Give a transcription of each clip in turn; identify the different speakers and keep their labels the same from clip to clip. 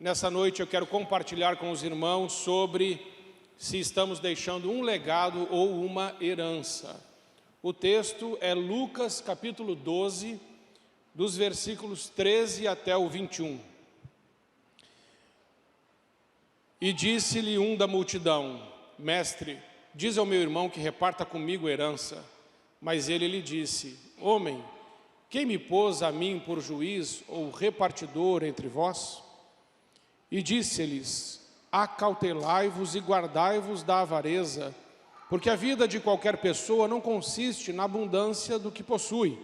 Speaker 1: Nessa noite eu quero compartilhar com os irmãos sobre se estamos deixando um legado ou uma herança. O texto é Lucas capítulo 12, dos versículos 13 até o 21. E disse-lhe um da multidão: Mestre, diz ao meu irmão que reparta comigo herança. Mas ele lhe disse: Homem, quem me pôs a mim por juiz ou repartidor entre vós? E disse-lhes: Acautelai-vos e guardai-vos da avareza, porque a vida de qualquer pessoa não consiste na abundância do que possui.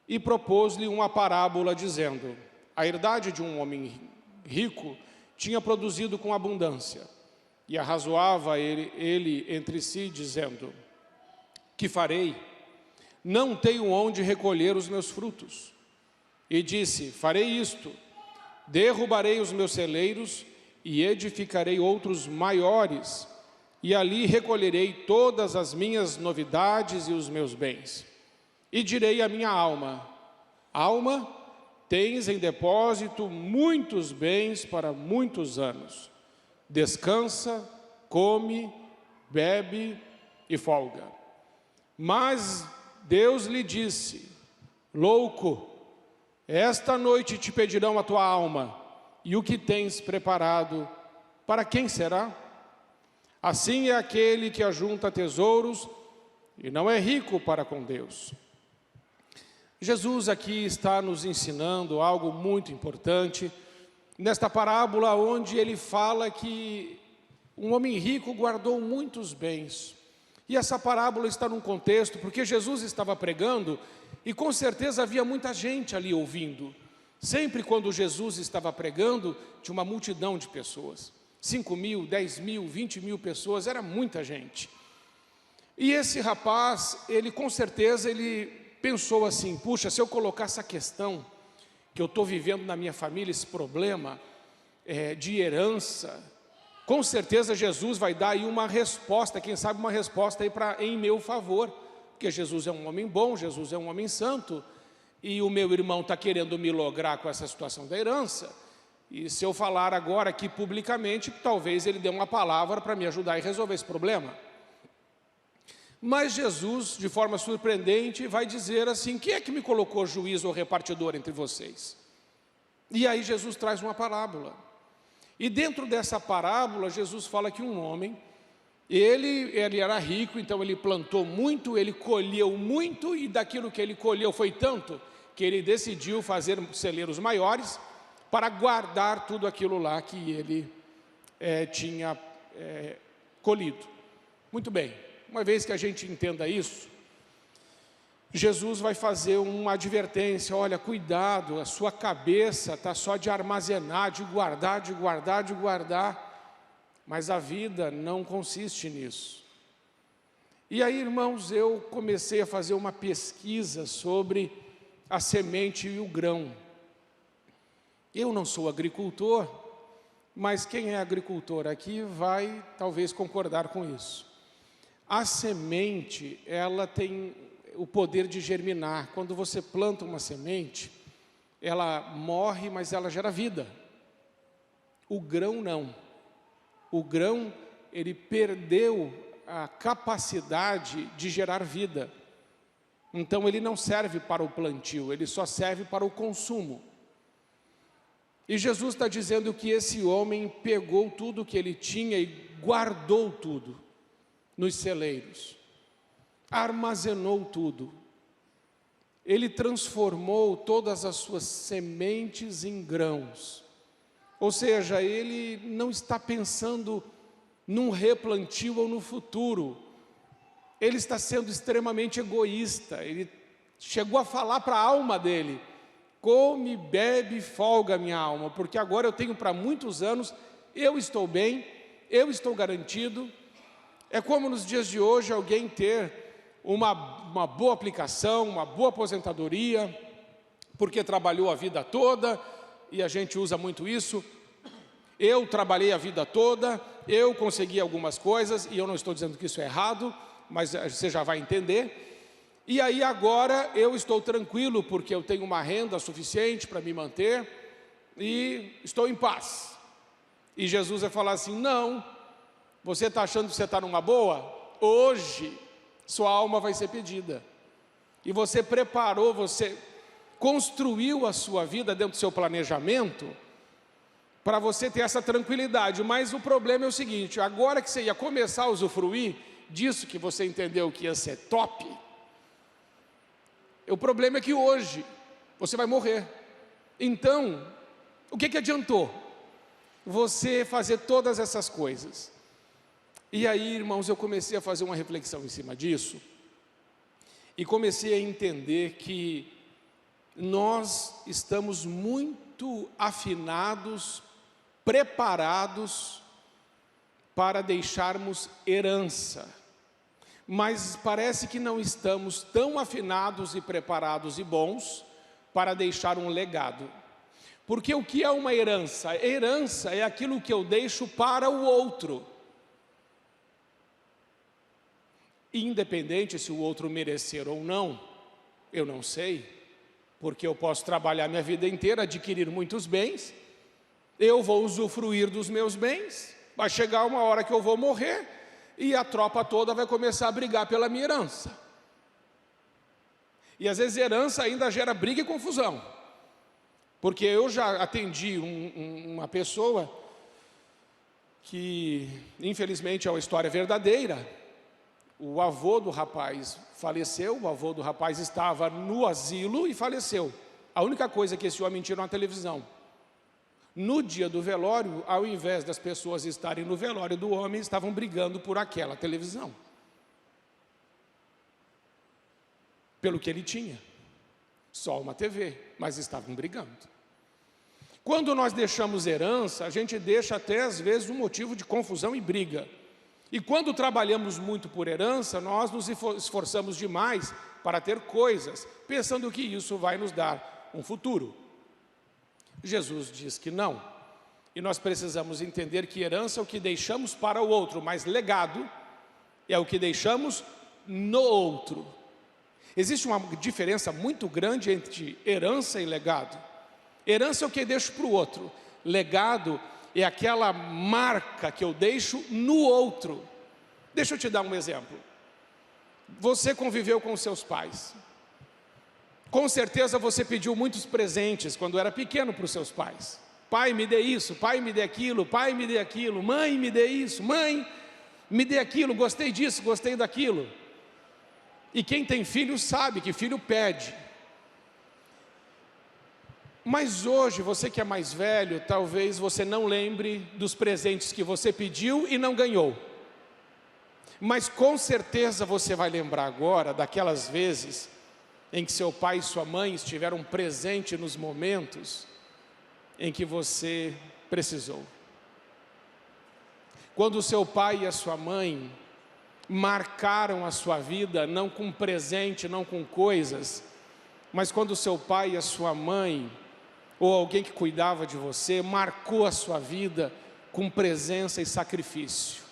Speaker 1: E propôs-lhe uma parábola, dizendo: A herdade de um homem rico tinha produzido com abundância. E arrazoava ele entre si, dizendo: Que farei? Não tenho onde recolher os meus frutos. E disse: Farei isto: derrubarei os meus celeiros e edificarei outros maiores, e ali recolherei todas as minhas novidades e os meus bens. E direi à minha alma: Alma, tens em depósito muitos bens para muitos anos. Descansa, come, bebe e folga. Mas Deus lhe disse: Louco, esta noite te pedirão a tua alma, e o que tens preparado, para quem será? Assim é aquele que ajunta tesouros e não é rico para com Deus. Jesus aqui está nos ensinando algo muito importante, nesta parábola onde ele fala que um homem rico guardou muitos bens. E essa parábola está num contexto, porque Jesus estava pregando e com certeza havia muita gente ali ouvindo. Sempre quando Jesus estava pregando, tinha uma multidão de pessoas. 5.000, 10.000, 20.000 pessoas, era muita gente. E esse rapaz, ele com certeza, ele pensou assim: puxa, se eu colocar essa questão que eu estou vivendo na minha família, esse problema de herança, com certeza Jesus vai dar aí uma resposta, quem sabe uma resposta aí em meu favor, porque Jesus é um homem bom, Jesus é um homem santo, e o meu irmão está querendo me lograr com essa situação da herança, e se eu falar agora aqui publicamente, talvez ele dê uma palavra para me ajudar a resolver esse problema. Mas Jesus, de forma surpreendente, vai dizer assim: quem é que me colocou juiz ou repartidor entre vocês? E aí Jesus traz uma parábola. E dentro dessa parábola, Jesus fala que um homem, ele era rico, então ele plantou muito, ele colheu muito, e daquilo que ele colheu foi tanto, que ele decidiu fazer celeiros maiores, para guardar tudo aquilo lá que ele tinha colhido. Muito bem, uma vez que a gente entenda isso, Jesus vai fazer uma advertência: olha, cuidado, a sua cabeça está só de armazenar, de guardar, de guardar, de guardar, mas a vida não consiste nisso. E aí, irmãos, eu comecei a fazer uma pesquisa sobre a semente e o grão. Eu não sou agricultor, mas quem é agricultor aqui vai talvez concordar com isso. A semente, ela tem o poder de germinar. Quando você planta uma semente, ela morre, mas ela gera vida. O grão não. O grão, ele perdeu a capacidade de gerar vida. Então ele não serve para o plantio, ele só serve para o consumo. E Jesus está dizendo que esse homem pegou tudo que ele tinha e guardou tudo nos celeiros. Armazenou tudo. Ele transformou todas as suas sementes em grãos. Ou seja, ele não está pensando num replantio ou no futuro. Ele está sendo extremamente egoísta. Ele chegou a falar para a alma dele: come, bebe, folga minha alma, porque agora eu tenho para muitos anos, eu estou bem, eu estou garantido. É como nos dias de hoje alguém ter uma boa aplicação, uma boa aposentadoria, porque trabalhou a vida toda, e a gente usa muito isso. Eu trabalhei a vida toda, eu consegui algumas coisas, e eu não estou dizendo que isso é errado, mas você já vai entender. E aí agora eu estou tranquilo, porque eu tenho uma renda suficiente para me manter, e estou em paz. E Jesus vai falar assim: não, você está achando que você está numa boa? Hoje, sua alma vai ser pedida. E você preparou, você construiu a sua vida dentro do seu planejamento, para você ter essa tranquilidade. Mas o problema é o seguinte: agora que você ia começar a usufruir disso que você entendeu que ia ser top, o problema é que hoje você vai morrer. Então, o que adiantou você fazer todas essas coisas? E aí, irmãos, eu comecei a fazer uma reflexão em cima disso, e comecei a entender que nós estamos muito afinados, preparados para deixarmos herança, mas parece que não estamos tão afinados e preparados e bons para deixar um legado. Porque o que é uma herança? Herança é aquilo que eu deixo para o outro, independente se o outro merecer ou não, eu não sei, porque eu posso trabalhar minha vida inteira, adquirir muitos bens, eu vou usufruir dos meus bens, vai chegar uma hora que eu vou morrer, e a tropa toda vai começar a brigar pela minha herança. E às vezes herança ainda gera briga e confusão, porque eu já atendi uma pessoa que, infelizmente, é uma história verdadeira. O avô do rapaz faleceu, o avô do rapaz estava no asilo e faleceu. A única coisa que esse homem tinha era uma televisão. No dia do velório, ao invés das pessoas estarem no velório do homem, estavam brigando por aquela televisão, pelo que ele tinha, só uma TV, mas estavam brigando. Quando nós deixamos herança, a gente deixa até às vezes um motivo de confusão e briga. E quando trabalhamos muito por herança, nós nos esforçamos demais para ter coisas, pensando que isso vai nos dar um futuro. Jesus diz que não, e nós precisamos entender que herança é o que deixamos para o outro, mas legado é o que deixamos no outro. Existe uma diferença muito grande entre herança e legado. Herança é o que eu deixo para o outro, legado é aquela marca que eu deixo no outro. Deixa eu te dar um exemplo. Você conviveu com seus pais. Com certeza você pediu muitos presentes quando era pequeno para os seus pais. Pai, me dê isso, pai, me dê aquilo, pai, me dê aquilo, mãe, me dê isso, mãe, me dê aquilo, gostei disso, gostei daquilo. E quem tem filho sabe que filho pede. Mas hoje, você que é mais velho, talvez você não lembre dos presentes que você pediu e não ganhou. Mas com certeza você vai lembrar agora daquelas vezes em que seu pai e sua mãe estiveram presentes nos momentos em que você precisou. Quando o seu pai e a sua mãe marcaram a sua vida, não com presente, não com coisas, mas quando o seu pai e a sua mãe, ou alguém que cuidava de você, marcou a sua vida com presença e sacrifício.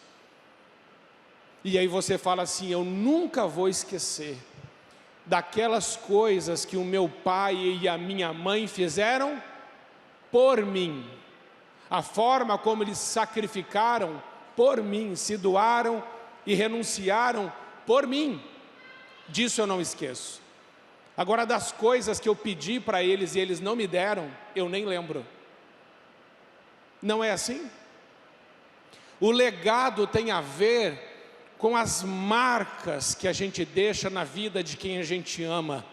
Speaker 1: E aí você fala assim: eu nunca vou esquecer daquelas coisas que o meu pai e a minha mãe fizeram por mim. A forma como eles sacrificaram por mim, se doaram e renunciaram por mim. Disso eu não esqueço. Agora, das coisas que eu pedi para eles e eles não me deram, eu nem lembro. Não é assim? O legado tem a ver com as marcas que a gente deixa na vida de quem a gente ama.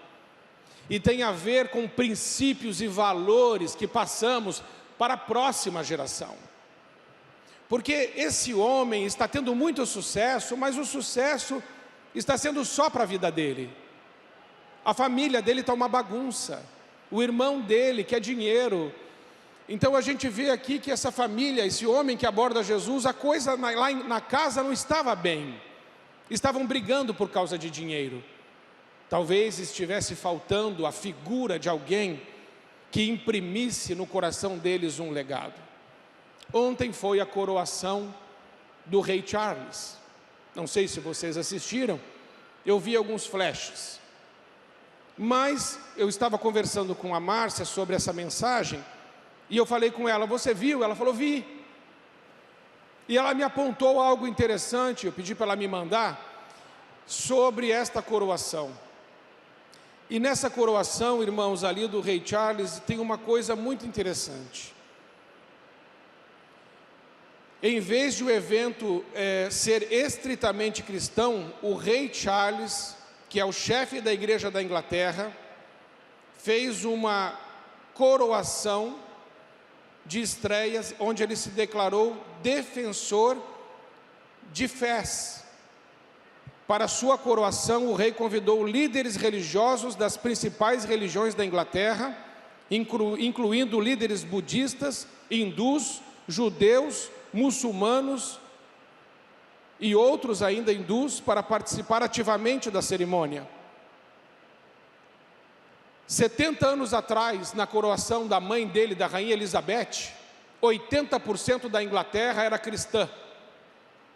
Speaker 1: E tem a ver com princípios e valores que passamos para a próxima geração. Porque esse homem está tendo muito sucesso, mas o sucesso está sendo só para a vida dele. A família dele está uma bagunça. O irmão dele quer dinheiro. Então a gente vê aqui que essa família, esse homem que aborda Jesus, a coisa lá na casa não estava bem. Estavam brigando por causa de dinheiro. Talvez estivesse faltando a figura de alguém que imprimisse no coração deles um legado. Ontem foi a coroação do rei Charles. Não sei se vocês assistiram, eu vi alguns flashes. Mas eu estava conversando com a Márcia sobre essa mensagem, E eu falei com ela: você viu? Ela falou: vi. E ela me apontou algo interessante, eu pedi para ela me mandar, sobre esta coroação. E nessa coroação, irmãos, ali do rei Charles, tem uma coisa muito interessante. Em vez de o evento ser estritamente cristão, o rei Charles, que é o chefe da igreja da Inglaterra, fez uma coroação de estreias, onde ele se declarou defensor de fés. Para sua coroação, o rei convidou líderes religiosos das principais religiões da Inglaterra, incluindo líderes budistas, hindus, judeus, muçulmanos e outros ainda hindus, para participar ativamente da cerimônia. 70 anos atrás, na coroação da mãe dele, da rainha Elizabeth, 80% da Inglaterra era cristã.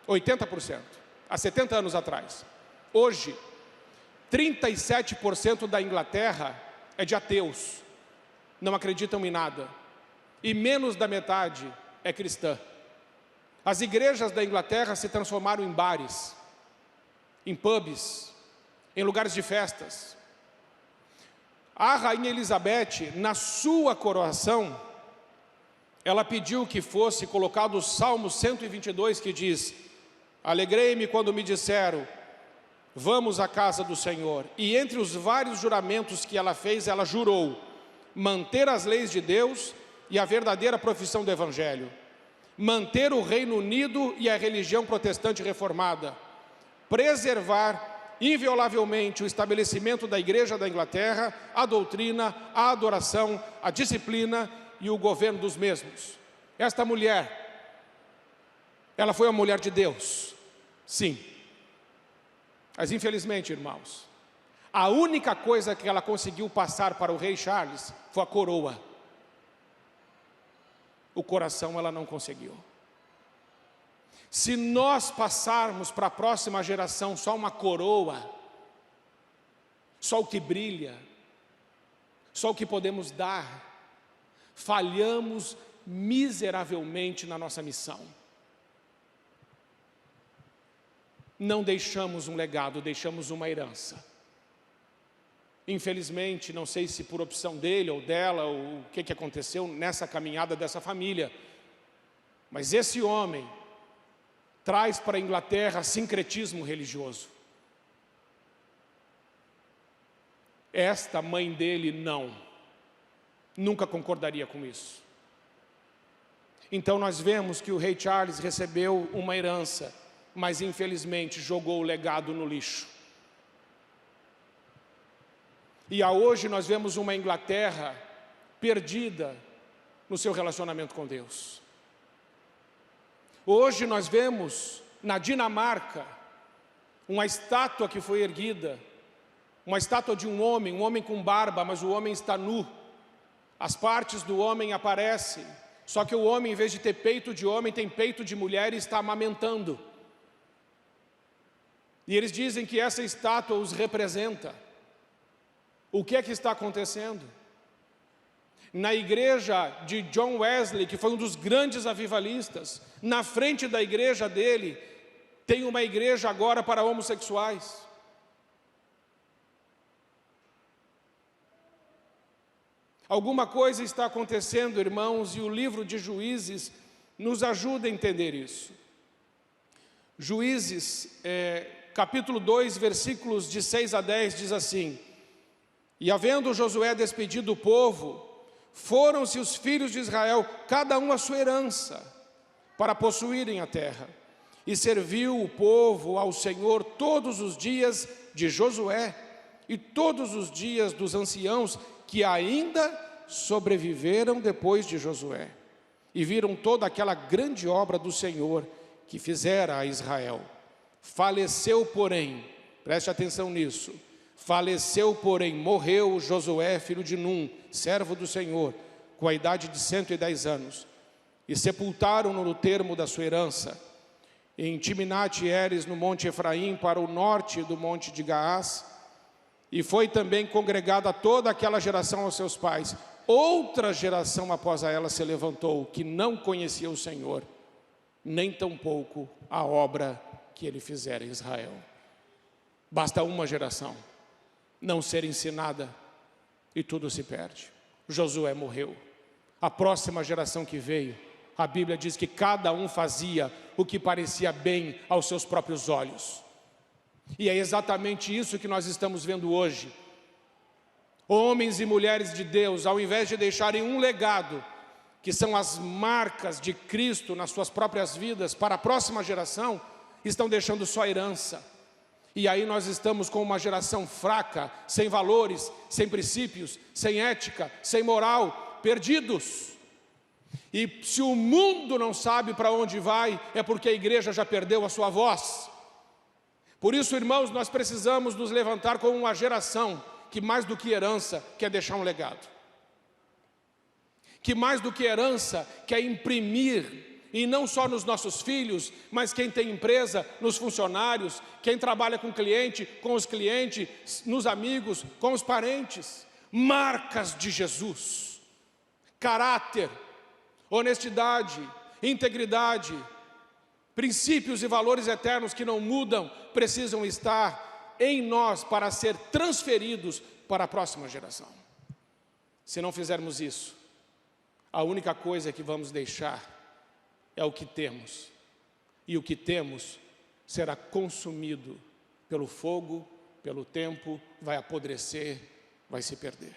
Speaker 1: 80%. Há 70 anos atrás. Hoje, 37% da Inglaterra é de ateus. Não acreditam em nada. E menos da metade é cristã. As igrejas da Inglaterra se transformaram em bares, em pubs, em lugares de festas. A rainha Elizabeth, na sua coroação, ela pediu que fosse colocado o Salmo 122, que diz: alegrei-me quando me disseram, vamos à casa do Senhor. E entre os vários juramentos que ela fez, ela jurou manter as leis de Deus e a verdadeira profissão do Evangelho, manter o Reino Unido e a religião protestante reformada, preservar inviolavelmente o estabelecimento da Igreja da Inglaterra, a doutrina, a adoração, a disciplina e o governo dos mesmos. Esta mulher, ela foi uma mulher de Deus, sim. Mas infelizmente, irmãos, a única coisa que ela conseguiu passar para o rei Charles foi a coroa. O coração ela não conseguiu. Se nós passarmos para a próxima geração só uma coroa, só o que brilha, só o que podemos dar, falhamos miseravelmente na nossa missão. Não deixamos um legado, deixamos uma herança. Infelizmente, não sei se por opção dele ou dela, ou o que aconteceu nessa caminhada dessa família, mas esse homem traz para a Inglaterra sincretismo religioso. Esta mãe dele nunca concordaria com isso. Então nós vemos que o rei Charles recebeu uma herança, mas infelizmente jogou o legado no lixo. E hoje nós vemos uma Inglaterra perdida no seu relacionamento com Deus. Hoje nós vemos na Dinamarca uma estátua que foi erguida, uma estátua de um homem com barba, mas o homem está nu. As partes do homem aparecem, só que o homem, em vez de ter peito de homem, tem peito de mulher e está amamentando. E eles dizem que essa estátua os representa. O que é que está acontecendo? Na igreja de John Wesley, que foi um dos grandes avivalistas, na frente da igreja dele, tem uma igreja agora para homossexuais. Alguma coisa está acontecendo, irmãos, e o livro de Juízes nos ajuda a entender isso. Juízes, capítulo 2, versículos de 6 a 10, diz assim: e havendo Josué despedido o povo, foram-se os filhos de Israel, cada um a sua herança, para possuírem a terra. E serviu o povo ao Senhor todos os dias de Josué, e todos os dias dos anciãos que ainda sobreviveram depois de Josué. E viram toda aquela grande obra do Senhor que fizera a Israel. Faleceu, porém, preste atenção nisso, faleceu, porém, morreu Josué, filho de Num, servo do Senhor, com a idade de 110 anos, e sepultaram-no no termo da sua herança, em Timnat-Heres, no monte Efraim, para o norte do monte de Gaás, e foi também congregada toda aquela geração aos seus pais. outra geração após a ela se levantou, que não conhecia o Senhor, nem tampouco a obra que ele fizera em Israel. Basta uma geração não ser ensinada e tudo se perde. Josué morreu. A próxima geração que veio, a Bíblia diz que cada um fazia o que parecia bem aos seus próprios olhos. E é exatamente isso que nós estamos vendo hoje. Homens e mulheres de Deus, ao invés de deixarem um legado, que são as marcas de Cristo nas suas próprias vidas para a próxima geração, estão deixando só herança. E aí nós estamos com uma geração fraca, sem valores, sem princípios, sem ética, sem moral, perdidos. E se o mundo não sabe para onde vai, é porque a igreja já perdeu a sua voz. Por isso, irmãos, nós precisamos nos levantar como uma geração que mais do que herança quer deixar um legado. Que mais do que herança quer imprimir, e não só nos nossos filhos, mas quem tem empresa, nos funcionários, quem trabalha com cliente, com os clientes, nos amigos, com os parentes, marcas de Jesus, caráter, honestidade, integridade, princípios e valores eternos que não mudam, precisam estar em nós para ser transferidos para a próxima geração. Se não fizermos isso, a única coisa que vamos deixar é o que temos, e o que temos será consumido pelo fogo, pelo tempo, vai apodrecer, vai se perder.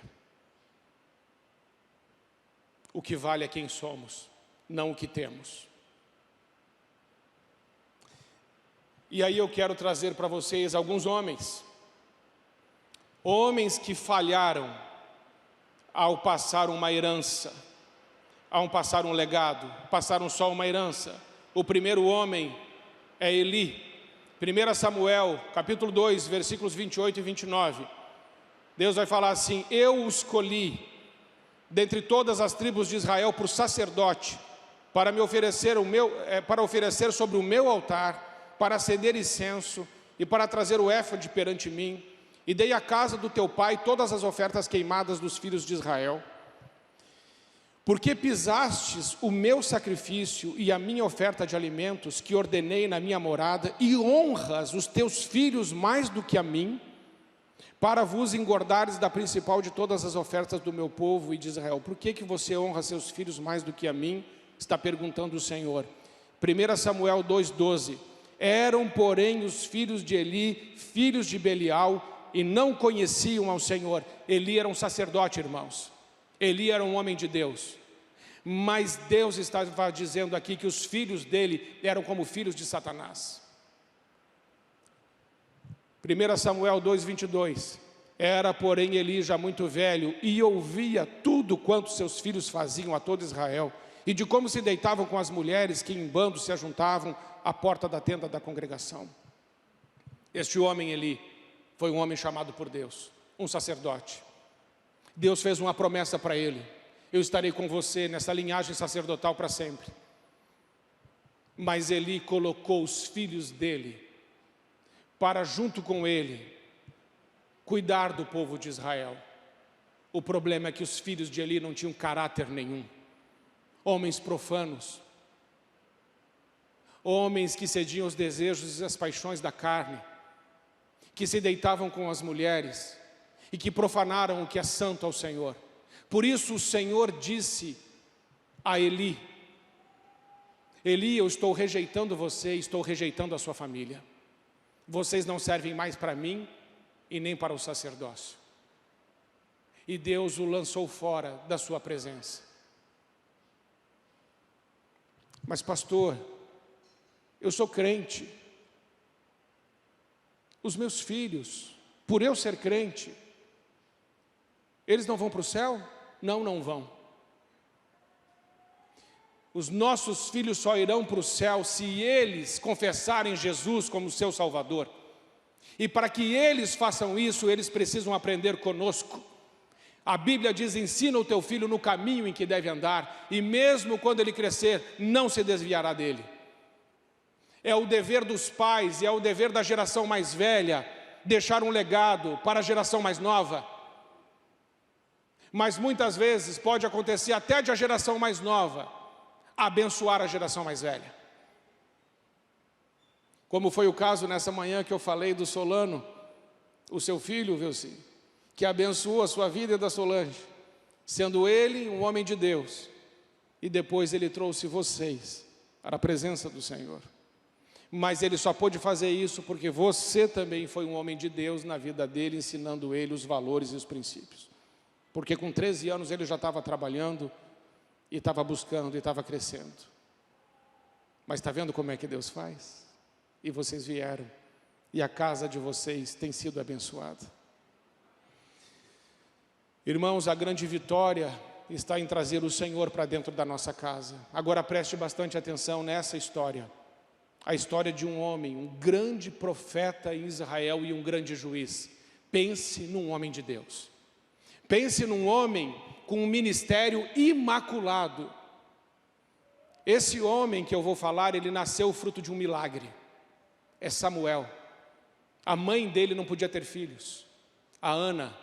Speaker 1: O que vale é quem somos, não o que temos. E aí eu quero trazer para vocês alguns homens que falharam ao passar uma herança, ao passar um legado, passaram só uma herança. O primeiro homem é Eli. 1 Samuel, capítulo 2, versículos 28 e 29. Deus vai falar assim: eu o escolhi dentre todas as tribos de Israel por sacerdote, para me oferecer para oferecer sobre o meu altar, para acender incenso e para trazer o éfode perante mim. E dei à casa do teu pai todas as ofertas queimadas dos filhos de Israel. Porque pisastes o meu sacrifício e a minha oferta de alimentos que ordenei na minha morada, e honras os teus filhos mais do que a mim, para vos engordares da principal de todas as ofertas do meu povo e de Israel. Por que você honra seus filhos mais do que a mim? Está perguntando o Senhor. 1 Samuel 2,12. Eram, porém, os filhos de Eli, filhos de Belial, e não conheciam ao Senhor. Eli era um sacerdote, irmãos. Eli era um homem de Deus, mas Deus estava dizendo aqui que os filhos dele eram como filhos de Satanás. 1 Samuel 2,22. Era, porém, Eli já muito velho, e ouvia tudo quanto seus filhos faziam a todo Israel, e de como se deitavam com as mulheres que em bando se ajuntavam à porta da tenda da congregação. Este homem, Eli, foi um homem chamado por Deus, um sacerdote. Deus fez uma promessa para ele: eu estarei com você nessa linhagem sacerdotal para sempre. Mas Eli colocou os filhos dele para, junto com ele, cuidar do povo de Israel. O problema é que os filhos de Eli não tinham caráter nenhum. Homens profanos, homens que cediam aos desejos e às paixões da carne, que se deitavam com as mulheres e que profanaram o que é santo ao Senhor. Por isso o Senhor disse a Eli: Eli, eu estou rejeitando você, estou rejeitando a sua família. Vocês não servem mais para mim e nem para o sacerdócio. E Deus o lançou fora da sua presença. Mas pastor, eu sou crente. Os meus filhos, por eu ser crente, eles não vão para o céu? Não, não vão. Os nossos filhos só irão para o céu se eles confessarem Jesus como seu Salvador. E para que eles façam isso, eles precisam aprender conosco. A Bíblia diz: ensina o teu filho no caminho em que deve andar, e mesmo quando ele crescer, não se desviará dele. É o dever dos pais e é o dever da geração mais velha deixar um legado para a geração mais nova. Mas muitas vezes pode acontecer até de a geração mais nova abençoar a geração mais velha. Como foi o caso nessa manhã que eu falei do Solano, o seu filho, Vilci, que abençoou a sua vida e da Solange, sendo ele um homem de Deus, e depois ele trouxe vocês para a presença do Senhor. Mas ele só pôde fazer isso porque você também foi um homem de Deus na vida dele, ensinando ele os valores e os princípios. Porque com 13 anos ele já estava trabalhando, e estava buscando, e estava crescendo. Mas está vendo como é que Deus faz? E vocês vieram, e a casa de vocês tem sido abençoada. Irmãos, a grande vitória está em trazer o Senhor para dentro da nossa casa. Agora preste bastante atenção nessa história. A história de um homem, um grande profeta em Israel e um grande juiz. Pense num homem de Deus. Pense num homem com um ministério imaculado. Esse homem que eu vou falar, ele nasceu fruto de um milagre. É Samuel. A mãe dele não podia ter filhos, a Ana.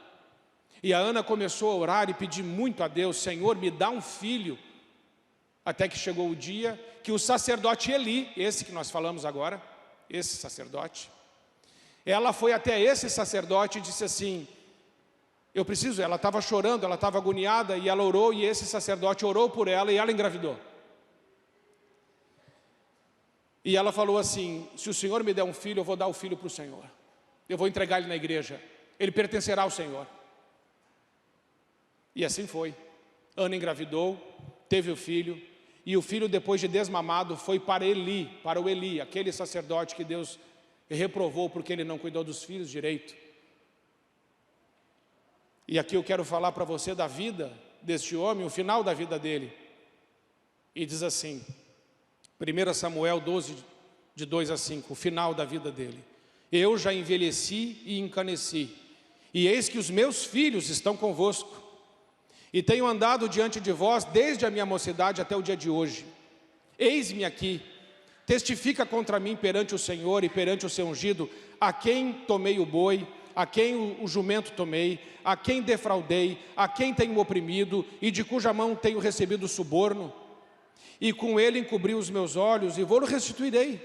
Speaker 1: E a Ana começou a orar e pedir muito a Deus: Senhor, me dá um filho. Até que chegou o dia que o sacerdote Eli, esse que nós falamos agora, esse sacerdote, ela foi até esse sacerdote e disse assim: ela estava chorando, ela estava agoniada, e ela orou, e esse sacerdote orou por ela, e ela engravidou. E ela falou assim: se o Senhor me der um filho, eu vou dar o filho para o Senhor. Eu vou entregar ele na igreja, ele pertencerá ao Senhor. E assim foi. Ana engravidou, teve o filho, e o filho, depois de desmamado, foi para o Eli, aquele sacerdote que Deus reprovou porque ele não cuidou dos filhos direito. E aqui eu quero falar para você da vida deste homem, o final da vida dele. E diz assim, 1 Samuel 12, de 2 a 5, o final da vida dele: eu já envelheci e encaneci, e eis que os meus filhos estão convosco, e tenho andado diante de vós desde a minha mocidade até o dia de hoje. Eis-me aqui, testifica contra mim perante o Senhor e perante o seu ungido, a quem tomei o boi, a quem o jumento tomei, a quem defraudei, a quem tenho oprimido, e de cuja mão tenho recebido suborno, e com ele encobri os meus olhos, e vou-lo restituirei.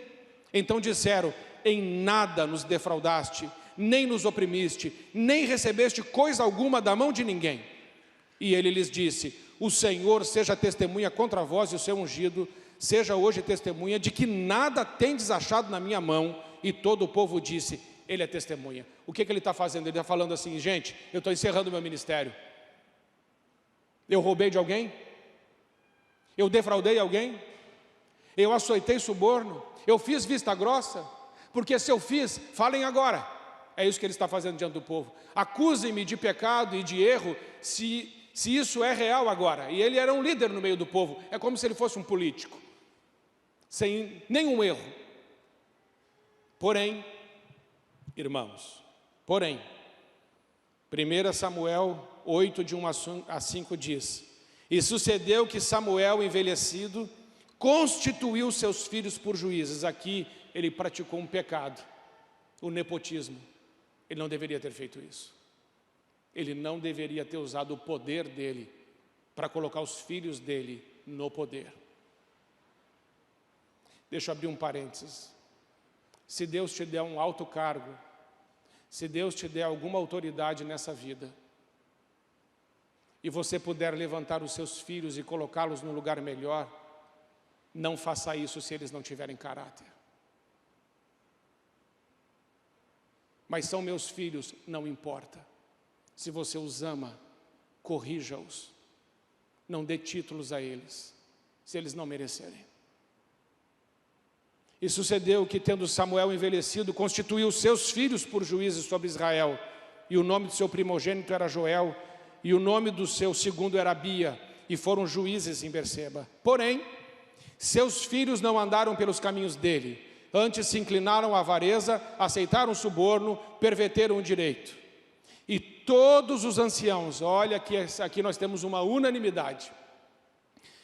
Speaker 1: Então disseram: em nada nos defraudaste, nem nos oprimiste, nem recebeste coisa alguma da mão de ninguém. E ele lhes disse: o Senhor seja testemunha contra vós e o seu ungido, seja hoje testemunha de que nada tendes achado na minha mão. E todo o povo disse: ele é testemunha. O que ele está fazendo? Ele está falando assim: gente, eu estou encerrando o meu ministério. Eu roubei de alguém? Eu defraudei alguém? Eu açoitei suborno? Eu fiz vista grossa? Porque se eu fiz, falem agora. É isso que ele está fazendo diante do povo. Acusem-me de pecado e de erro, se isso é real agora. E ele era um líder no meio do povo. É como se ele fosse um político, sem nenhum erro. Porém, irmãos, 1 Samuel 8, de 1 a 5 diz: e sucedeu que Samuel, envelhecido, constituiu seus filhos por juízes. Aqui ele praticou um pecado, o nepotismo. Ele não deveria ter feito isso. Ele não deveria ter usado o poder dele para colocar os filhos dele no poder. Deixa eu abrir um parênteses. Se Deus te der um alto cargo, se Deus te der alguma autoridade nessa vida, e você puder levantar os seus filhos e colocá-los no lugar melhor, não faça isso se eles não tiverem caráter. Mas são meus filhos, não importa. Se você os ama, corrija-os. Não dê títulos a eles, se eles não merecerem. E sucedeu que, tendo Samuel envelhecido, constituiu seus filhos por juízes sobre Israel. E o nome do seu primogênito era Joel, e o nome do seu segundo era Abia, e foram juízes em Berseba. Porém, seus filhos não andaram pelos caminhos dele, antes se inclinaram à avareza, aceitaram o suborno, perverteram o direito. E todos os anciãos, olha que aqui nós temos uma unanimidade,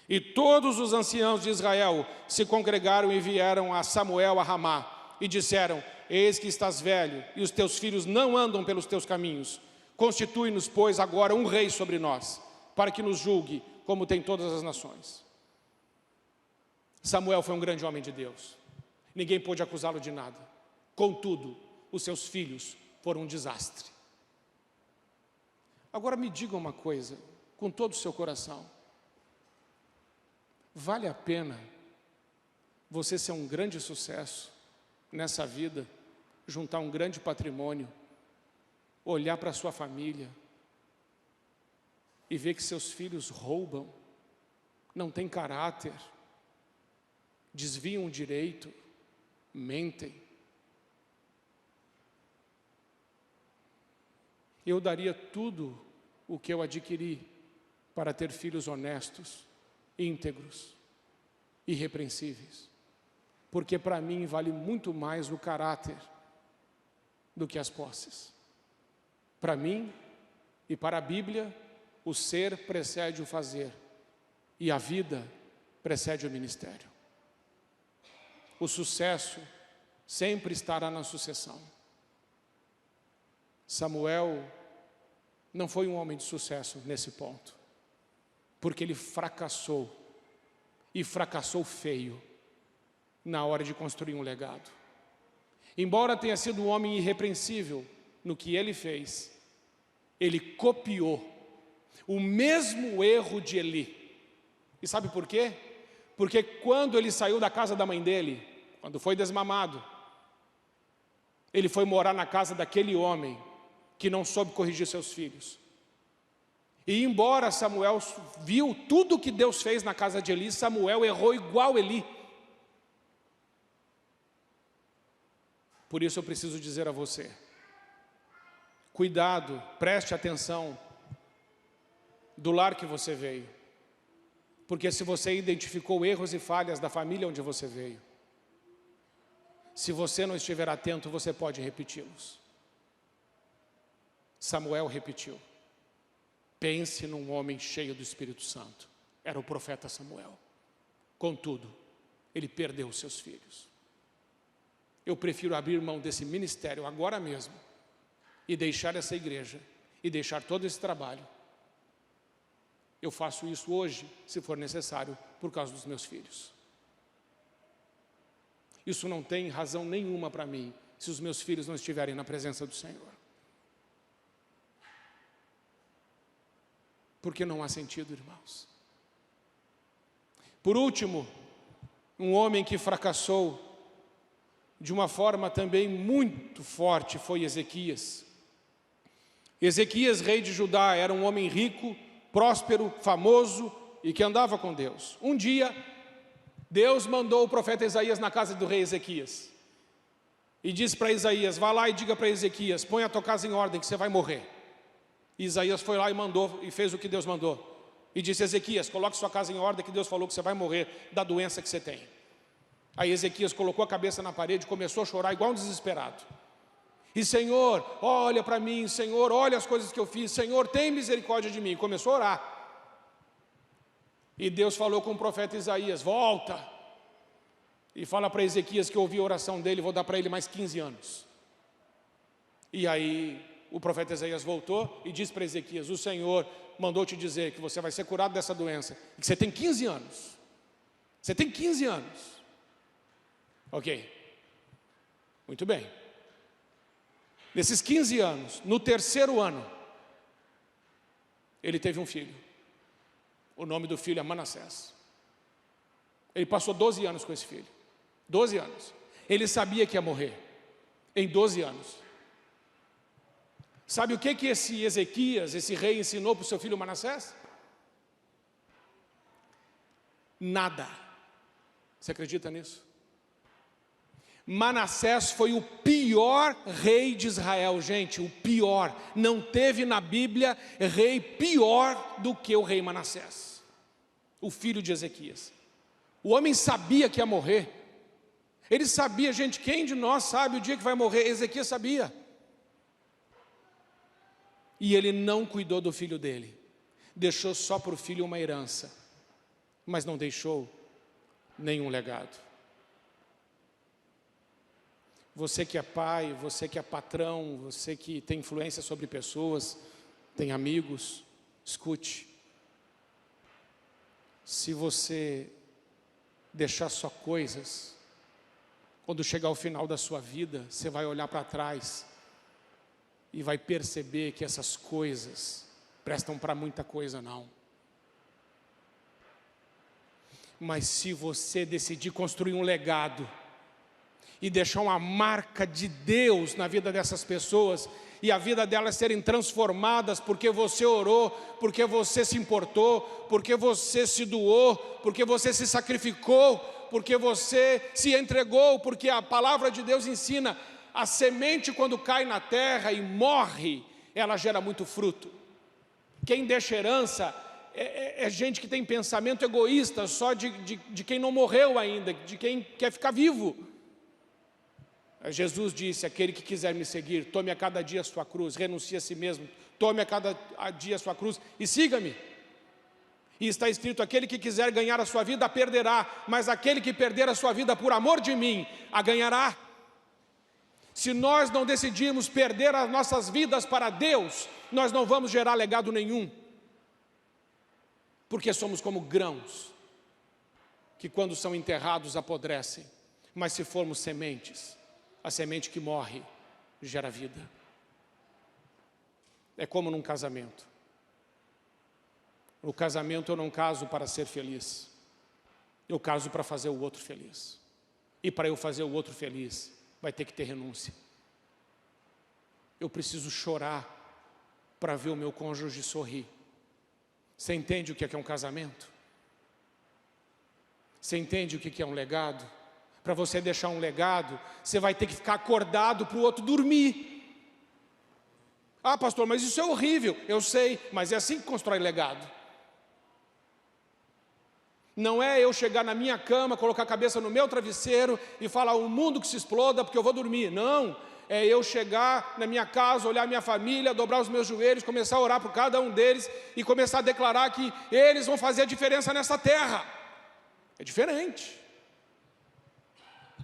Speaker 1: e todos os anciãos de Israel se congregaram e vieram a Samuel a Ramá, e disseram: eis que estás velho, e os teus filhos não andam pelos teus caminhos. Constitui-nos, pois, agora um rei sobre nós, para que nos julgue, como tem todas as nações. Samuel foi um grande homem de Deus. Ninguém pôde acusá-lo de nada. Contudo, os seus filhos foram um desastre. Agora me diga uma coisa, com todo o seu coração. Vale a pena você ser um grande sucesso nessa vida, juntar um grande patrimônio, olhar para a sua família e ver que seus filhos roubam, não têm caráter, desviam o direito, mentem? Eu daria tudo o que eu adquiri para ter filhos honestos, íntegros, irrepreensíveis, porque para mim vale muito mais o caráter do que as posses. Para mim e para a Bíblia, o ser precede o fazer e a vida precede o ministério. O sucesso sempre estará na sucessão. Samuel não foi um homem de sucesso nesse ponto, porque ele fracassou, e fracassou feio, na hora de construir um legado. Embora tenha sido um homem irrepreensível no que ele fez, ele copiou o mesmo erro de Eli. E sabe por quê? Porque quando ele saiu da casa da mãe dele, quando foi desmamado, ele foi morar na casa daquele homem que não soube corrigir seus filhos. E embora Samuel viu tudo que Deus fez na casa de Eli, Samuel errou igual Eli. Por isso eu preciso dizer a você, cuidado, preste atenção do lar que você veio. Porque se você identificou erros e falhas da família onde você veio, se você não estiver atento, você pode repeti-los. Samuel repetiu. Pense num homem cheio do Espírito Santo. Era o profeta Samuel. Contudo, ele perdeu os seus filhos. Eu prefiro abrir mão desse ministério agora mesmo e deixar essa igreja e deixar todo esse trabalho. Eu faço isso hoje, se for necessário, por causa dos meus filhos. Isso não tem razão nenhuma para mim, se os meus filhos não estiverem na presença do Senhor. Porque não há sentido, irmãos. Por último, um homem que fracassou de uma forma também muito forte foi Ezequias. Ezequias, rei de Judá, era um homem rico, próspero, famoso e que andava com Deus. Um dia, Deus mandou o profeta Isaías na casa do rei Ezequias e disse para Isaías: vá lá e diga para Ezequias, põe a tua casa em ordem que você vai morrer. E Isaías foi lá e mandou, e fez o que Deus mandou. E disse: Ezequias, coloque sua casa em ordem que Deus falou que você vai morrer da doença que você tem. Aí Ezequias colocou a cabeça na parede e começou a chorar igual um desesperado. E Senhor, olha para mim, Senhor, olha as coisas que eu fiz, Senhor, tem misericórdia de mim. E começou a orar. E Deus falou com o profeta Isaías: volta e fala para Ezequias que eu ouvi a oração dele, vou dar para ele mais 15 anos. E aí o profeta Isaías voltou e disse para Ezequias: o Senhor mandou te dizer que você vai ser curado dessa doença, e que você tem 15 anos. Você tem 15 anos. Ok. Muito bem. Nesses 15 anos, no terceiro ano, ele teve um filho. O nome do filho é Manassés. Ele passou 12 anos com esse filho. 12 anos. Ele sabia que ia morrer em 12 anos. Sabe o que esse Ezequias, esse rei, ensinou para o seu filho Manassés? Nada. Você acredita nisso? Manassés foi o pior rei de Israel, gente, o pior. Não teve na Bíblia rei pior do que o rei Manassés, o filho de Ezequias. O homem sabia que ia morrer. Ele sabia, gente, quem de nós sabe o dia que vai morrer? Ezequias sabia. E ele não cuidou do filho dele. Deixou só para o filho uma herança, mas não deixou nenhum legado. Você que é pai, você que é patrão, você que tem influência sobre pessoas, tem amigos, escute. Se você deixar só coisas, quando chegar ao final da sua vida, você vai olhar para trás e vai perceber que essas coisas prestam para muita coisa não. Mas se você decidir construir um legado e deixar uma marca de Deus na vida dessas pessoas, e a vida delas serem transformadas porque você orou, porque você se importou, porque você se doou, porque você se sacrificou, porque você se entregou, porque a palavra de Deus ensina, a semente quando cai na terra e morre, ela gera muito fruto. Quem deixa herança é gente que tem pensamento egoísta, só de quem não morreu ainda, de quem quer ficar vivo. Jesus disse, aquele que quiser me seguir, tome a cada dia a sua cruz, renuncie a si mesmo, tome a cada dia a sua cruz e siga-me. E está escrito, aquele que quiser ganhar a sua vida, a perderá, mas aquele que perder a sua vida por amor de mim, a ganhará. Se nós não decidirmos perder as nossas vidas para Deus, nós não vamos gerar legado nenhum. Porque somos como grãos, que quando são enterrados apodrecem, mas se formos sementes, a semente que morre gera vida. É como num casamento. No casamento eu não caso para ser feliz, eu caso para fazer o outro feliz. E para eu fazer o outro feliz, vai ter que ter renúncia. Eu preciso chorar para ver o meu cônjuge sorrir. Você entende o que é um casamento? Você entende o que é um legado? Para você deixar um legado, você vai ter que ficar acordado para o outro dormir. Ah, pastor, mas isso é horrível. Eu sei, mas é assim que constrói legado. Não é eu chegar na minha cama, colocar a cabeça no meu travesseiro e falar o mundo que se exploda porque eu vou dormir. Não, é eu chegar na minha casa, olhar minha família, dobrar os meus joelhos, começar a orar por cada um deles e começar a declarar que eles vão fazer a diferença nessa terra. É diferente.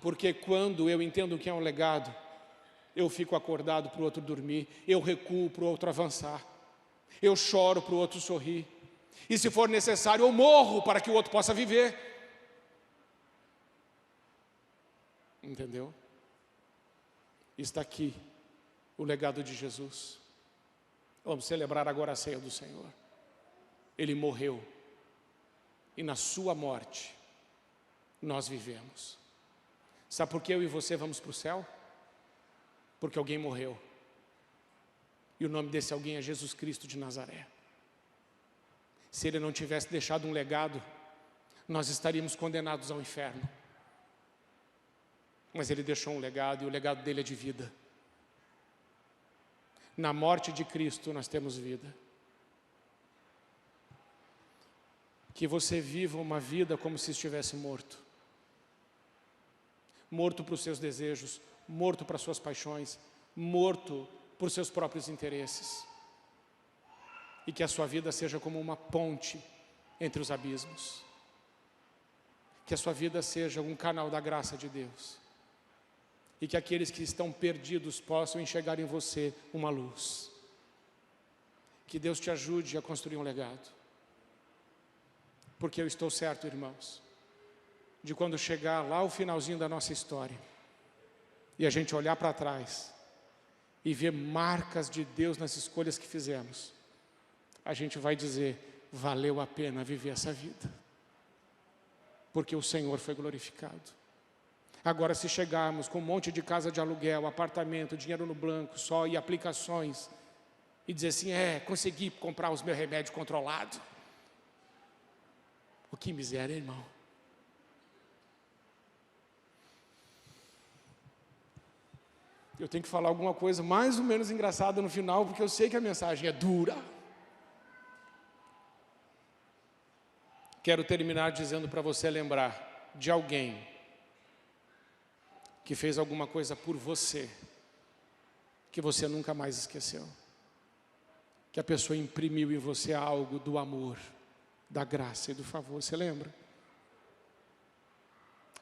Speaker 1: Porque quando eu entendo o que é um legado, eu fico acordado para o outro dormir, eu recuo para o outro avançar, eu choro para o outro sorrir, e se for necessário eu morro para que o outro possa viver. Entendeu? Está aqui o legado de Jesus. Vamos celebrar agora a ceia do Senhor. Ele morreu, e na sua morte nós vivemos. Sabe por que eu e você vamos para o céu? Porque alguém morreu. E o nome desse alguém é Jesus Cristo de Nazaré. Se ele não tivesse deixado um legado, nós estaríamos condenados ao inferno. Mas ele deixou um legado, e o legado dele é de vida. Na morte de Cristo nós temos vida. Que você viva uma vida como se estivesse morto. Morto para os seus desejos, morto para as suas paixões, morto por seus próprios interesses. E que a sua vida seja como uma ponte entre os abismos. Que a sua vida seja um canal da graça de Deus. E que aqueles que estão perdidos possam enxergar em você uma luz. Que Deus te ajude a construir um legado. Porque eu estou certo, irmãos, de quando chegar lá o finalzinho da nossa história e a gente olhar para trás e ver marcas de Deus nas escolhas que fizemos, a gente vai dizer, valeu a pena viver essa vida, porque o Senhor foi glorificado. Agora, se chegarmos com um monte de casa de aluguel, apartamento, dinheiro no banco só e aplicações, e dizer assim, consegui comprar os meus remédios controlados, oh, que miséria, irmão. Eu tenho que falar alguma coisa mais ou menos engraçada no final, porque eu sei que a mensagem é dura. Quero terminar dizendo para você lembrar de alguém que fez alguma coisa por você, que você nunca mais esqueceu. Que a pessoa imprimiu em você algo do amor, da graça e do favor. Você lembra?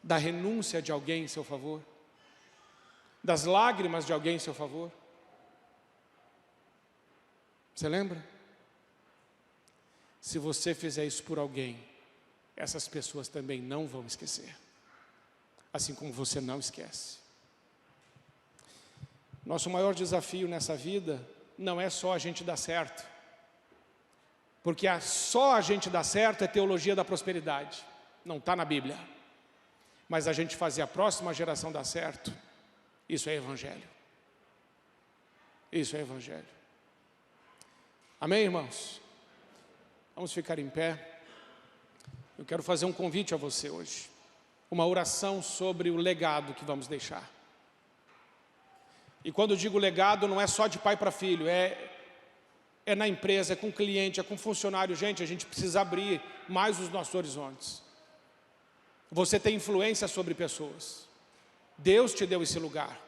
Speaker 1: Da renúncia de alguém em seu favor? das lágrimas de alguém em seu favor? Você lembra? Se você fizer isso por alguém, essas pessoas também não vão esquecer, assim como você não esquece. Nosso maior desafio nessa vida não é só a gente dar certo, porque só a gente dar certo é teologia da prosperidade, não está na Bíblia. Mas a gente fazer a próxima geração dar certo, isso é evangelho. Isso é evangelho. Amém, irmãos? Vamos ficar em pé. Eu quero fazer um convite a você hoje, uma oração sobre o legado que vamos deixar. E quando eu digo legado, não é só de pai para filho, é na empresa, é com o cliente, é com o funcionário. Gente, a gente precisa abrir mais os nossos horizontes. Você tem influência sobre pessoas. Deus te deu esse lugar.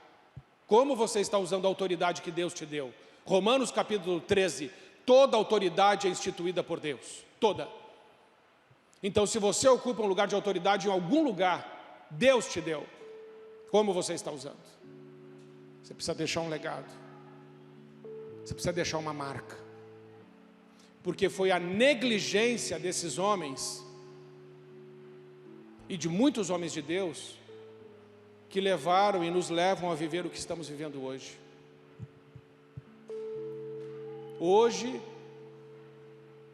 Speaker 1: Como você está usando a autoridade que Deus te deu? Romanos capítulo 13, toda autoridade é instituída por Deus, toda. Então, se você ocupa um lugar de autoridade em algum lugar, Deus te deu. Como você está usando? Você precisa deixar um legado. Você precisa deixar uma marca. Porque foi a negligência desses homens e de muitos homens de Deus que levaram e nos levam a viver o que estamos vivendo hoje. Hoje,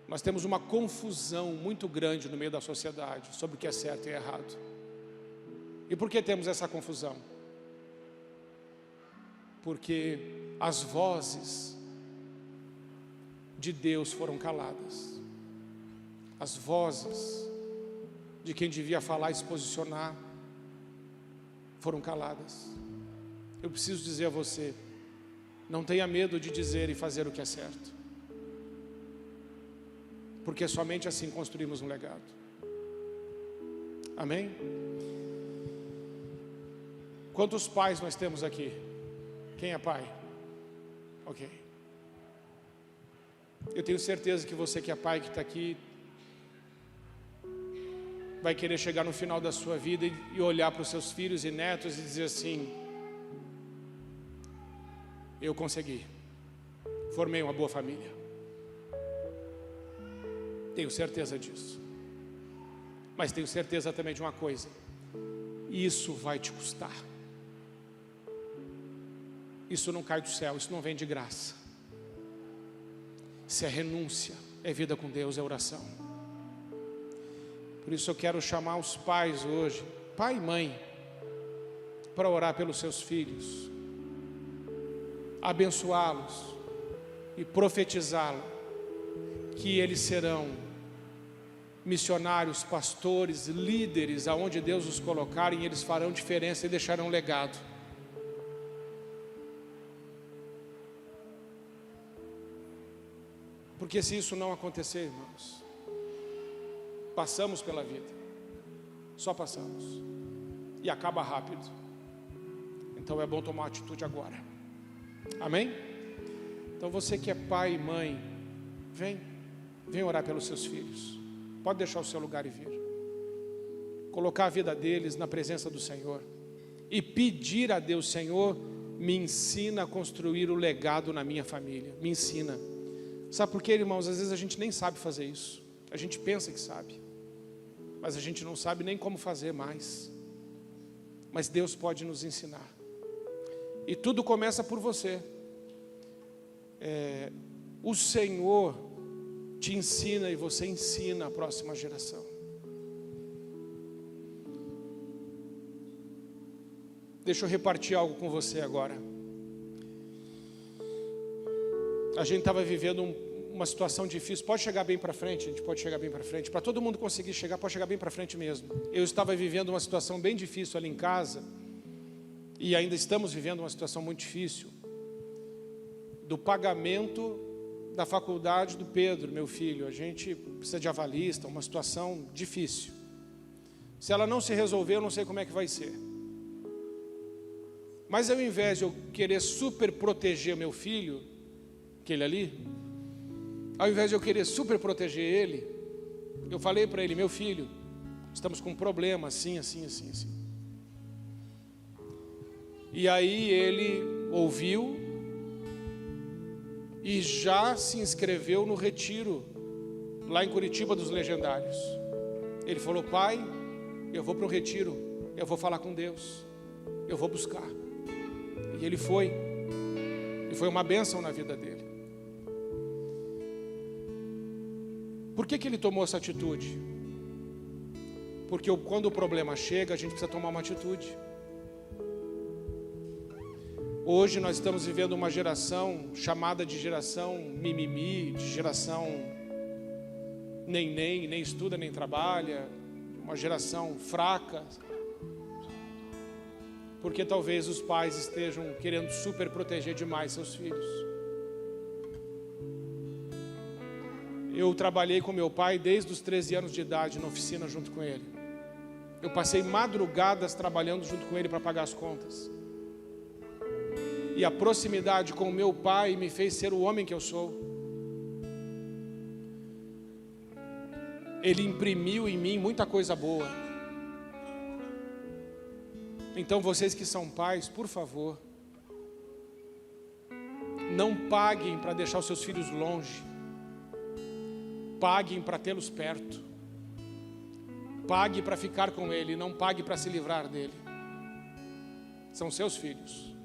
Speaker 1: nós temos uma confusão muito grande no meio da sociedade sobre o que é certo e errado. E por que temos essa confusão? Porque as vozes de Deus foram caladas. As vozes de quem devia falar e se posicionar foram caladas. Eu preciso dizer a você, não tenha medo de dizer e fazer o que é certo, porque somente assim construímos um legado. Amém? Quantos pais nós temos aqui? Quem é pai? Ok. Eu tenho certeza que você que é pai, que está aqui, vai querer chegar no final da sua vida e olhar para os seus filhos e netos e dizer assim: eu consegui, formei uma boa família. Tenho certeza disso. Mas tenho certeza também de uma coisa: isso vai te custar. Isso não cai do céu, isso não vem de graça. Isso é renúncia, é vida com Deus, é oração. Por isso eu quero chamar os pais hoje, pai e mãe, para orar pelos seus filhos, abençoá-los e profetizá-los, que eles serão missionários, pastores, líderes, aonde Deus os colocar, e eles farão diferença e deixarão um legado. Porque se isso não acontecer, irmãos, passamos pela vida, só passamos, e acaba rápido. Então é bom tomar uma atitude agora. Amém? Então você que é pai e mãe, vem orar pelos seus filhos. Pode deixar o seu lugar e vir. Colocar a vida deles na presença do Senhor e pedir a Deus: Senhor, me ensina a construir o legado na minha família. Me ensina. Sabe por quê, irmãos? Às vezes a gente nem sabe fazer isso. A gente pensa que sabe, mas a gente não sabe nem como fazer mais. Mas Deus pode nos ensinar. E tudo começa por você. O Senhor te ensina e você ensina a próxima geração. Deixa eu repartir algo com você agora. A gente estava vivendo uma situação difícil. Pode chegar bem para frente, a gente pode chegar bem para frente. Para todo mundo conseguir chegar, pode chegar bem para frente mesmo. Eu estava vivendo uma situação bem difícil ali em casa. E ainda estamos vivendo uma situação muito difícil. Do pagamento da faculdade do Pedro, meu filho. A gente precisa de avalista, uma situação difícil. Se ela não se resolver, eu não sei como é que vai ser. Mas ao invés de eu querer super proteger meu filho, aquele ali, ao invés de eu querer super proteger ele, eu falei para ele: meu filho, estamos com um problema assim, assim, assim, assim. E aí ele ouviu e já se inscreveu no retiro, lá em Curitiba dos Legendários. Ele falou: pai, eu vou para o retiro, eu vou falar com Deus, eu vou buscar. E ele foi, e foi uma bênção na vida dele. Por que ele tomou essa atitude? Porque quando o problema chega, a gente precisa tomar uma atitude. Hoje nós estamos vivendo uma geração chamada de geração mimimi, de geração nem estuda, nem trabalha, uma geração fraca, porque talvez os pais estejam querendo super proteger demais seus filhos. Eu trabalhei com meu pai desde os 13 anos de idade na oficina junto com ele. Eu passei madrugadas trabalhando junto com ele para pagar as contas. E a proximidade com o meu pai me fez ser o homem que eu sou. Ele imprimiu em mim muita coisa boa. Então vocês que são pais, por favor, não paguem para deixar os seus filhos longe. Paguem para tê-los perto. Pague para ficar com ele, não pague para se livrar dele. São seus filhos.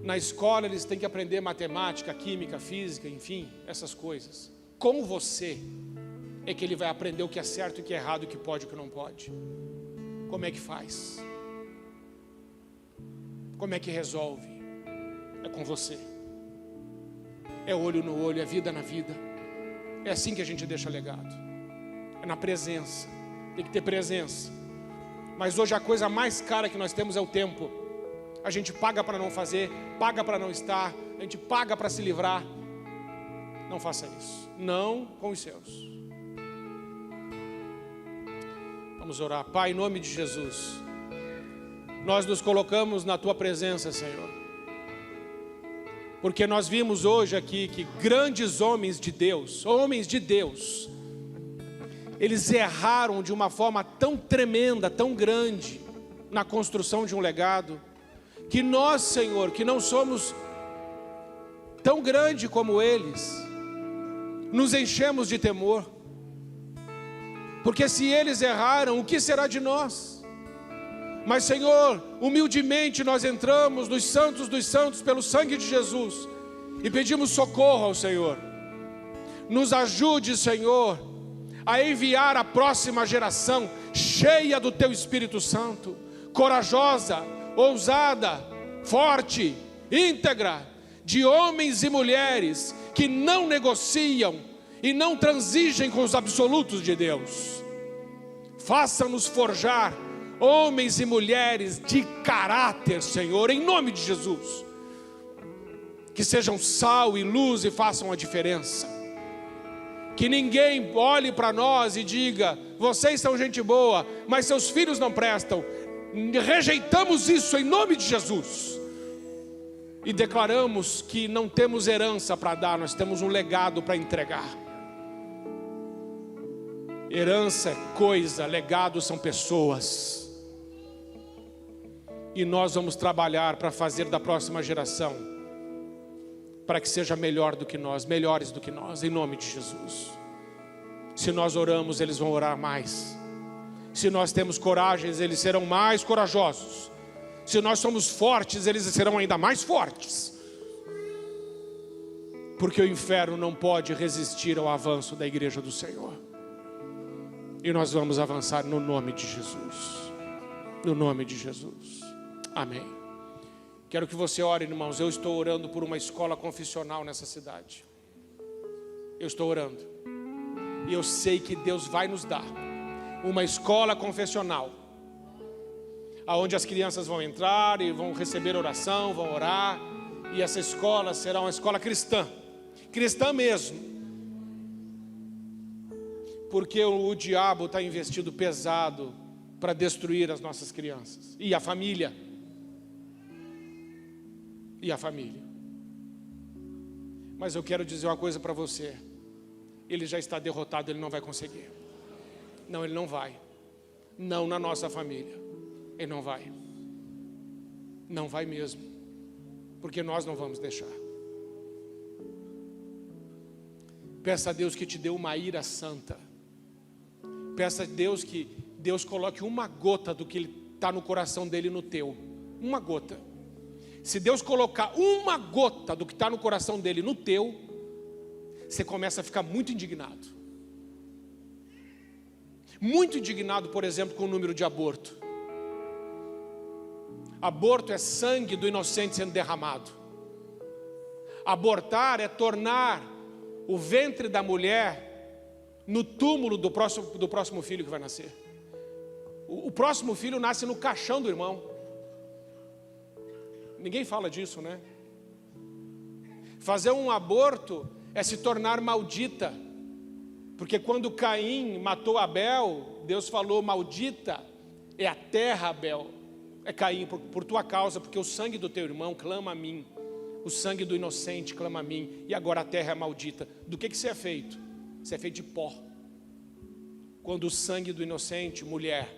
Speaker 1: Na escola eles têm que aprender matemática, química, física, enfim, essas coisas. Com você é que ele vai aprender o que é certo e o que é errado, o que pode e o que não pode. Como é que faz? Como é que resolve? É com você. É olho no olho, é vida na vida. É assim que a gente deixa legado. É na presença. Tem que ter presença. Mas hoje a coisa mais cara que nós temos é o tempo. A gente paga para não fazer, paga para não estar, a gente paga para se livrar. Não faça isso. Não com os seus. Vamos orar. Pai, em nome de Jesus, nós nos colocamos na Tua presença, Senhor. Porque nós vimos hoje aqui que grandes homens de Deus, eles erraram de uma forma tão tremenda, tão grande, na construção de um legado, que nós, Senhor, que não somos tão grande como eles, nos enchemos de temor. Porque se eles erraram, o que será de nós? Mas, Senhor, humildemente nós entramos nos santos dos santos pelo sangue de Jesus e pedimos socorro ao Senhor. Nos ajude, Senhor, a enviar a próxima geração cheia do Teu Espírito Santo, corajosa, ousada, forte, íntegra, de homens e mulheres que não negociam e não transigem com os absolutos de Deus. Faça-nos forjar homens e mulheres de caráter, Senhor, em nome de Jesus, que sejam sal e luz e façam a diferença. Que ninguém olhe para nós e diga: vocês são gente boa, mas seus filhos não prestam. Rejeitamos isso em nome de Jesus e declaramos que não temos herança para dar, nós temos um legado para entregar. Herança é coisa, legado são pessoas. E nós vamos trabalhar para fazer da próxima geração, para que seja melhor do que nós, melhores do que nós, em nome de Jesus. Se nós oramos, eles vão orar mais. Se nós temos coragem, eles serão mais corajosos. Se nós somos fortes, eles serão ainda mais fortes. Porque o inferno não pode resistir ao avanço da igreja do Senhor. E nós vamos avançar no nome de Jesus. No nome de Jesus. Amém. Quero que você ore, irmãos. Eu estou orando por uma escola confessional nessa cidade. Eu estou orando. E eu sei que Deus vai nos dar uma escola confessional, aonde as crianças vão entrar e vão receber oração, vão orar. E essa escola será uma escola cristã. Cristã mesmo. Porque o diabo está investido pesado para destruir as nossas crianças. E a família. E a família. Mas eu quero dizer uma coisa para você. Ele já está derrotado, ele não vai conseguir. Não, ele não vai. Não na nossa família. Ele não vai. Não vai mesmo, porque nós não vamos deixar. Peça a Deus que te dê uma ira santa. Peça a Deus que Deus coloque uma gota do que está no coração dele no teu. Uma gota. Se Deus colocar uma gota do que está no coração dele no teu, você começa a ficar muito indignado. Muito indignado, por exemplo, com o número de aborto. Aborto é sangue do inocente sendo derramado. Abortar é tornar o ventre da mulher no túmulo do próximo filho que vai nascer. O próximo filho nasce no caixão do irmão. Ninguém fala disso, né? Fazer um aborto é se tornar maldita. Porque quando Caim matou Abel, Deus falou: maldita é a terra, Abel. É Caim, por tua causa, porque o sangue do teu irmão clama a mim. O sangue do inocente clama a mim. E agora a terra é maldita. Do que você é feito? Você é feito de pó. Quando o sangue do inocente, mulher,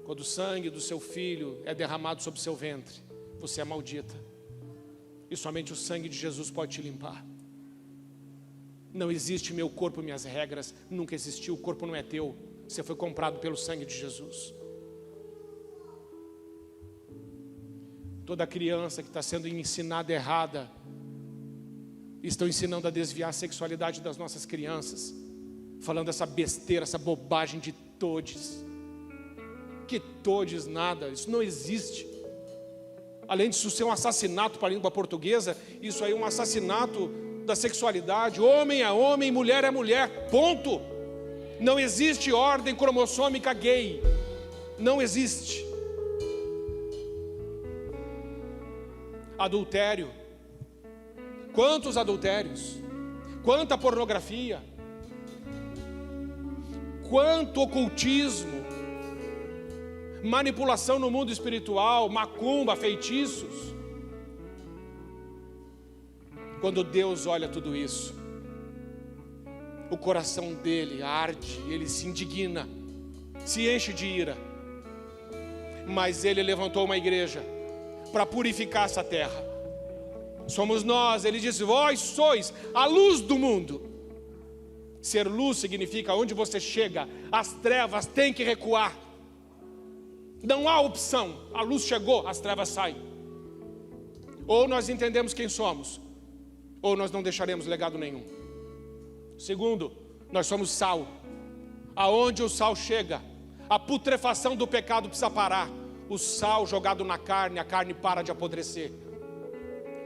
Speaker 1: quando o sangue do seu filho é derramado sobre o seu ventre, você é maldita. E somente o sangue de Jesus pode te limpar. Não existe meu corpo, minhas regras. Nunca existiu, o corpo não é teu. Você foi comprado pelo sangue de Jesus. Toda criança que está sendo ensinada errada, estão ensinando a desviar a sexualidade das nossas crianças, falando essa besteira, essa bobagem de todes. Que todes nada, isso não existe. Além disso ser um assassinato para a língua portuguesa, isso aí é um assassinato da sexualidade. Homem é homem, mulher é mulher, ponto. Não existe ordem cromossômica gay. Não existe. Adultério. Quantos adultérios? Quanta pornografia? Quanto ocultismo? Manipulação no mundo espiritual, macumba, feitiços. Quando Deus olha tudo isso, o coração dele arde, ele se indigna, se enche de ira. Mas ele levantou uma igreja para purificar essa terra. Somos nós, ele disse: vós sois a luz do mundo. Ser luz significa onde você chega, as trevas têm que recuar. Não há opção, a luz chegou, as trevas saem. Ou nós entendemos quem somos, ou nós não deixaremos legado nenhum. Segundo, nós somos sal. Aonde o sal chega, a putrefação do pecado precisa parar. O sal jogado na carne, a carne para de apodrecer.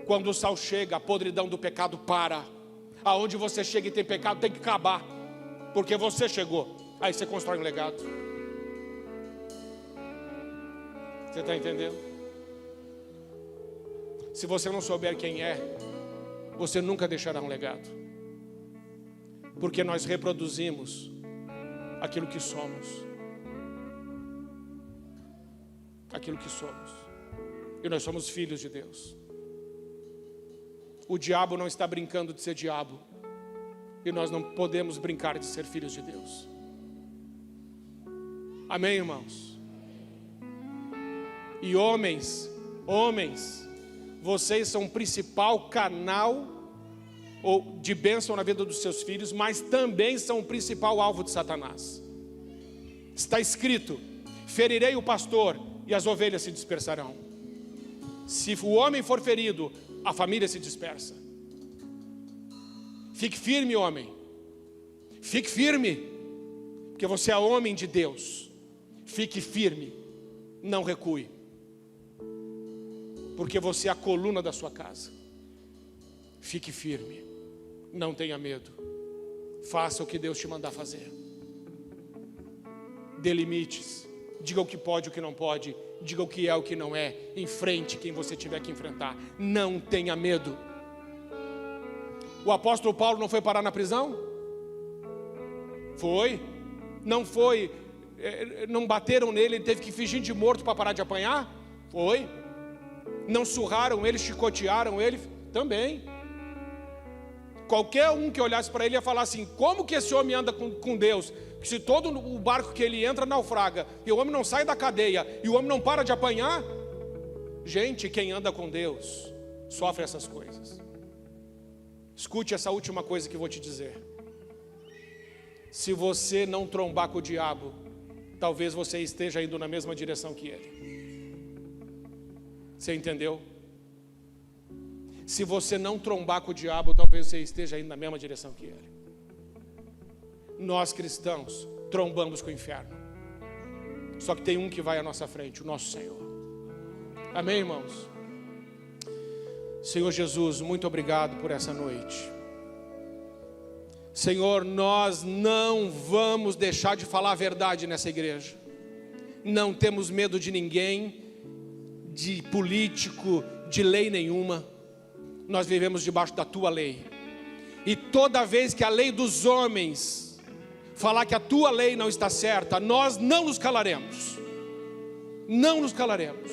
Speaker 1: Quando o sal chega, a podridão do pecado para. Aonde você chega e tem pecado, tem que acabar, porque você chegou. Aí você constrói um legado. Você está entendendo? Se você não souber quem é, você nunca deixará um legado. Porque nós reproduzimos aquilo que somos. Aquilo que somos. E nós somos filhos de Deus. O diabo não está brincando de ser diabo. E nós não podemos brincar de ser filhos de Deus. Amém, irmãos? E homens, vocês são o principal canal de bênção na vida dos seus filhos, mas também são o principal alvo de Satanás. Está escrito: ferirei o pastor e as ovelhas se dispersarão. Se o homem for ferido, a família se dispersa. Fique firme, homem. Fique firme, porque você é homem de Deus. Fique firme, não recue, porque você é a coluna da sua casa. Fique firme, não tenha medo. Faça o que Deus te mandar fazer. Dê limites. Diga o que pode e o que não pode. Diga o que é e o que não é. Enfrente quem você tiver que enfrentar. Não tenha medo. O apóstolo Paulo não foi parar na prisão? Foi. Não foi. Não bateram nele, ele teve que fingir de morto para parar de apanhar? Foi. Não surraram ele, chicotearam ele? Também. Qualquer um que olhasse para ele ia falar assim: como que esse homem anda com Deus? Que se todo o barco que ele entra naufraga, e o homem não sai da cadeia, e o homem não para de apanhar? Gente, quem anda com Deus sofre essas coisas. Escute essa última coisa que eu vou te dizer. Se você não trombar com o diabo, talvez você esteja indo na mesma direção que ele. Você entendeu? Se você não trombar com o diabo, talvez você esteja indo na mesma direção que ele. Nós cristãos trombamos com o inferno. Só que tem um que vai à nossa frente, o nosso Senhor. Amém, irmãos? Senhor Jesus, muito obrigado por essa noite. Senhor, nós não vamos deixar de falar a verdade nessa igreja. Não temos medo de ninguém, de político, de lei nenhuma. Nós vivemos debaixo da tua lei. E toda vez que a lei dos homens falar que a tua lei não está certa, nós não nos calaremos. Não nos calaremos.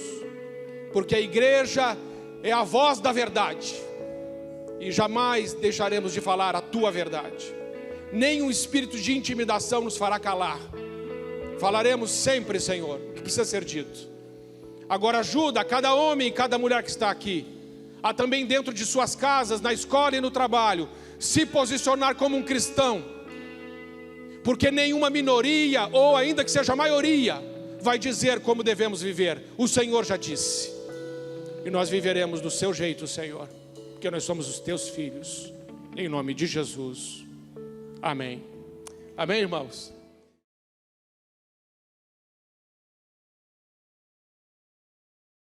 Speaker 1: Porque a igreja é a voz da verdade. E jamais deixaremos de falar a tua verdade. Nem um espírito de intimidação nos fará calar. Falaremos sempre, Senhor, o que precisa ser dito. Agora ajuda cada homem e cada mulher que está aqui a também dentro de suas casas, na escola e no trabalho, se posicionar como um cristão. Porque nenhuma minoria, ou ainda que seja a maioria, vai dizer como devemos viver. O Senhor já disse. E nós viveremos do seu jeito, Senhor, porque nós somos os teus filhos. Em nome de Jesus. Amém. Amém, irmãos?